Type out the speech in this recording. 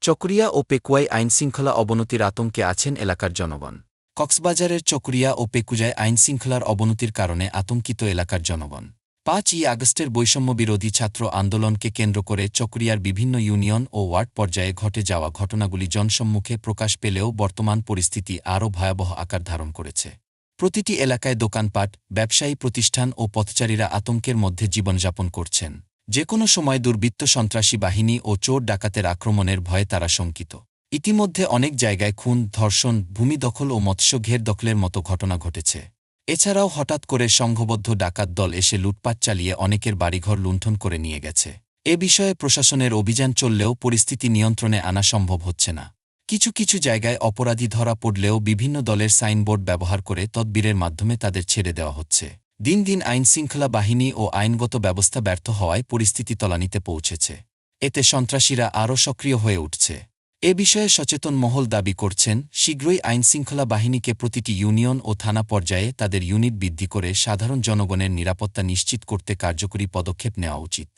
চকরিয়া ও পেকুয়ায় আইনশৃঙ্খলা অবনতির আতঙ্কে আছেন এলাকার জনগণ। কক্সবাজারের চকরিয়া ও পেকুজায় আইনশৃঙ্খলার অবনতির কারণে আতঙ্কিত এলাকার জনগণ। ৫ই আগস্টের বৈষম্যবিরোধী ছাত্র আন্দোলনকে কেন্দ্র করে চকরিয়ার বিভিন্ন ইউনিয়ন ও ওয়ার্ড পর্যায়ে ঘটে যাওয়া ঘটনাগুলি জনসম্মুখে প্রকাশ পেলেও বর্তমান পরিস্থিতি আরও ভয়াবহ আকার ধারণ করেছে। প্রতিটি এলাকায় দোকানপাট, ব্যবসায়ী প্রতিষ্ঠান ও পথচারীরা আতঙ্কের মধ্যে জীবনযাপন করছেন। যেকোনো সময় দুর্বৃত্ত সন্ত্রাসী বাহিনী ও চোর ডাকাতের আক্রমণের ভয়ে তারা শঙ্কিত। ইতিমধ্যে অনেক জায়গায় খুন, ধর্ষণ, ভূমি দখল ও মৎস্য ঘের দখলের মতো ঘটনা ঘটেছে। এছাড়াও হঠাৎ করে সংঘবদ্ধ ডাকাত দল এসে লুটপাট চালিয়ে অনেকের বাড়িঘর লুণ্ঠন করে নিয়ে গেছে। এ বিষয়ে প্রশাসনের অভিযান চললেও পরিস্থিতি নিয়ন্ত্রণে আনা সম্ভব হচ্ছে না। কিছু কিছু জায়গায় অপরাধী ধরা পড়লেও বিভিন্ন দলের সাইনবোর্ড ব্যবহার করে তদবিরের মাধ্যমে তাদের ছেড়ে দেওয়া হচ্ছে। দিন দিন আইনশৃঙ্খলা বাহিনী ও আইনগত ব্যবস্থা ব্যর্থ হওয়ায় পরিস্থিতি তলানিতে পৌঁছেছে। এতে সন্ত্রাসীরা আরও সক্রিয় হয়ে উঠছে। এ বিষয়ে সচেতন মহল দাবি করছেন, শীঘ্রই আইনশৃঙ্খলা বাহিনীকে প্রতিটি ইউনিয়ন ও থানা পর্যায়ে তাদের ইউনিট বৃদ্ধি করে সাধারণ জনগণের নিরাপত্তা নিশ্চিত করতে কার্যকরী পদক্ষেপ নেওয়া উচিত।